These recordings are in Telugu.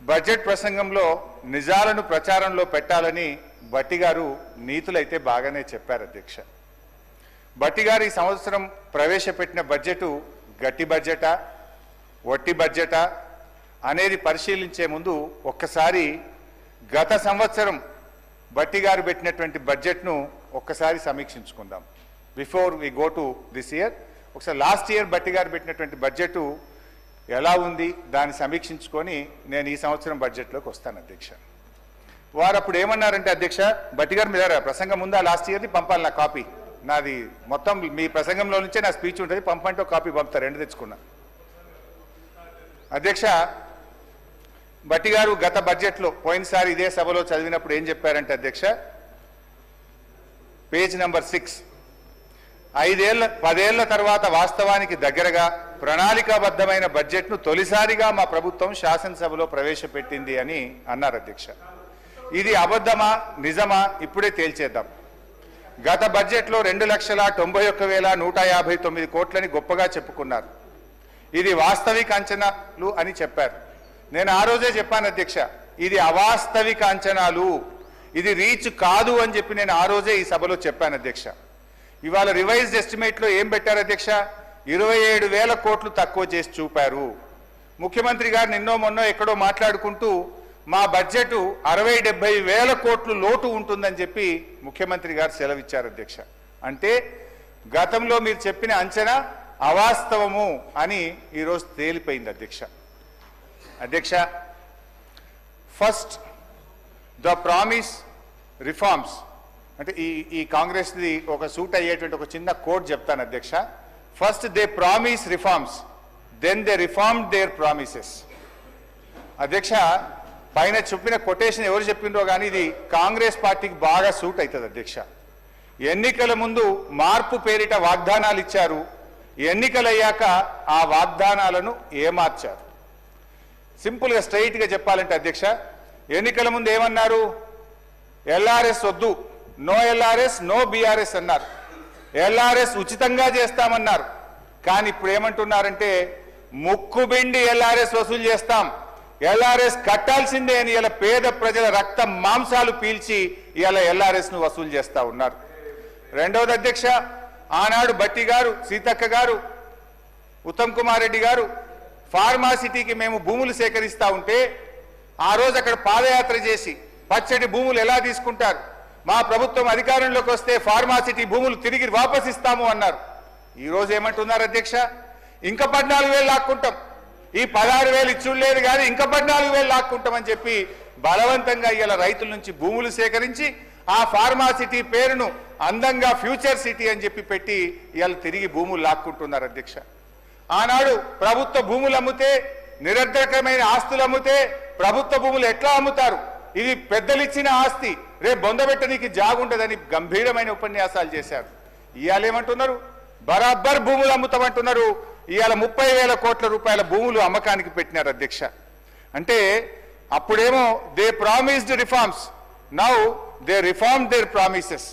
బడ్జెట్ ప్రసంగంలో నిజాలను ప్రచారంలో పెట్టాలని భట్టి గారు నీతులైతే బాగానే చెప్పారు అధ్యక్ష. భట్టి గారు ఈ సంవత్సరం ప్రవేశపెట్టిన బడ్జెటు గట్టి బడ్జెటా వట్టి బడ్జెటా అనేది పరిశీలించే ముందు ఒక్కసారి గత సంవత్సరం భట్టి గారు పెట్టినటువంటి బడ్జెట్ను ఒక్కసారి సమీక్షించుకుందాం. Before we go to this year ఒకసారి లాస్ట్ ఇయర్ భట్టి గారు పెట్టినటువంటి బడ్జెట్ ఎలా ఉంది దాన్ని సమీక్షించుకొని నేను ఈ సంవత్సరం బడ్జెట్లోకి వస్తాను అధ్యక్ష. వారు అప్పుడు ఏమన్నారంటే అధ్యక్ష, భట్టి గారు మీద ప్రసంగం ఉందా లాస్ట్ ఇయర్ది పంపాలి నా కాపీ, నాది మొత్తం మీ ప్రసంగంలో నుంచే నా స్పీచ్ ఉంటుంది, పంపంటే ఒక కాపీ పంపుతారు, రెండు తెచ్చుకున్నా. అధ్యక్ష, భట్టి గారు గత బడ్జెట్లో పోయినసారి ఇదే సభలో చదివినప్పుడు ఏం చెప్పారంటే అధ్యక్ష, పేజ్ నెంబర్ 6, 10 ఏళ్ల తర్వాత వాస్తవానికి దగ్గరగా ప్రణాళికాబద్ధమైన బడ్జెట్ను తొలిసారిగా మా ప్రభుత్వం శాసనసభలో ప్రవేశపెట్టింది అని అన్నారు అధ్యక్ష. ఇది అబద్ధమా నిజమా ఇప్పుడే తేల్చేద్దాం. గత బడ్జెట్లో 2,91,159 కోట్లని గొప్పగా చెప్పుకున్నారు. ఇది వాస్తవిక అంచనాలు అని చెప్పారు. నేను ఆ రోజే చెప్పాను అధ్యక్ష, ఇది అవాస్తవిక అంచనాలు, ఇది రీచ్ కాదు అని చెప్పి నేను ఆ రోజే ఈ సభలో చెప్పాను అధ్యక్ష. ఇవాళ రివైజ్డ్ ఎస్టిమేట్లో ఏం పెట్టారు అధ్యక్ష, 27,000 కోట్లు తక్కువ చేసి చూపారు. ముఖ్యమంత్రి గారు నిన్నో మొన్నో ఎక్కడో మాట్లాడుకుంటూ మా బడ్జెట్ 60-70 వేల కోట్లు లోటు ఉంటుందని చెప్పి ముఖ్యమంత్రి గారు సెలవిచ్చారు అధ్యక్ష. అంటే గతంలో మీరు చెప్పిన అంచనా అవాస్తవము అని ఈరోజు తేలిపోయింది అధ్యక్ష. అధ్యక్ష, ఫస్ట్ ద ప్రామిస్ రిఫార్మ్స్ అంటే ఈ కాంగ్రెస్ది ఒక సూట్ అయ్యేటువంటి ఒక చిన్న కోడ్ చెప్తాను అధ్యక్ష. First they promise reforms, then they reformed their promises. అధ్యక్ష, పైన చెప్పిన కొటేషన్ ఎవరు చెప్పిండ్రో కానీ ఇది కాంగ్రెస్ పార్టీకి బాగా సూట్ అవుతుంది అధ్యక్ష. ఎన్నికల ముందు మార్పు పేరిట వాగ్దానాలు ఇచ్చారు, ఎన్నికలయ్యాక ఆ వాగ్దానాలను ఏమార్చారు. సింపుల్గా స్ట్రైట్గా చెప్పాలంటే అధ్యక్ష, ఎన్నికల ముందు ఏమన్నారు, ఎల్ఆర్ఎస్ వద్దు, నో ఎల్ఆర్ఎస్ నో బీఆర్ఎస్ అన్నారు. ఎల్ఆర్ఎస్ ఉచితంగా చేస్తామన్నారు. కానీ ఇప్పుడు ఏమంటున్నారంటే ముక్కుబిండి ఎల్ఆర్ఎస్ వసూలు చేస్తాం, ఎల్ఆర్ఎస్ కట్టాల్సిందే అని ఇలా పేద ప్రజల రక్త మాంసాలు పీల్చి ఇలా ఎల్ఆర్ఎస్ ను వసూలు చేస్తా ఉన్నారు. రెండవది అధ్యక్ష, ఆనాడు భట్టి గారు, సీతక్క గారు, ఉత్తమ్ కుమార్ రెడ్డి గారు ఫార్మాసిటీకి మేము భూములు సేకరిస్తూ ఉంటే ఆ రోజు అక్కడ పాదయాత్ర చేసి పచ్చడి భూములు ఎలా తీసుకుంటారు, మా ప్రభుత్వం అధికారంలోకి వస్తే ఫార్మాసిటీ భూములు తిరిగి వాపస్ ఇస్తాము అన్నారు. ఈరోజు ఏమంటున్నారు అధ్యక్ష, ఇంకా 14,000 లాక్కుంటాం, ఈ 16,000 ఇచ్చుడు లేదు కానీ ఇంకా 14,000 లాక్కుంటామని చెప్పి బలవంతంగా ఇలా రైతుల నుంచి భూములు సేకరించి ఆ ఫార్మాసిటీ పేరును అందంగా ఫ్యూచర్ సిటీ అని చెప్పి పెట్టి ఇలా తిరిగి భూములు లాక్కుంటున్నారు అధ్యక్ష. ఆనాడు ప్రభుత్వ భూములు అమ్మితే, నిరర్ధకమైన ఆస్తులు అమ్మితే ప్రభుత్వ భూములు ఎట్లా అమ్ముతారు, ఇది పెద్దలిచ్చిన ఆస్తి, రేపు బొందబెట్టడానికి జాగుంటదని గంభీరమైన ఉపన్యాసాలు చేశారు. ఇవాళ ఏమంటున్నారు, బరాబర్ భూములు అమ్ముతామంటున్నారు. ఇవాళ 30,000 కోట్ల రూపాయల భూములు అమ్మకానికి పెట్టినారు అధ్యక్ష. అంటే అప్పుడేమో they promised reforms, now they reformed their promises.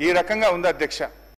ఈ రకంగా ఉంది అధ్యక్ష.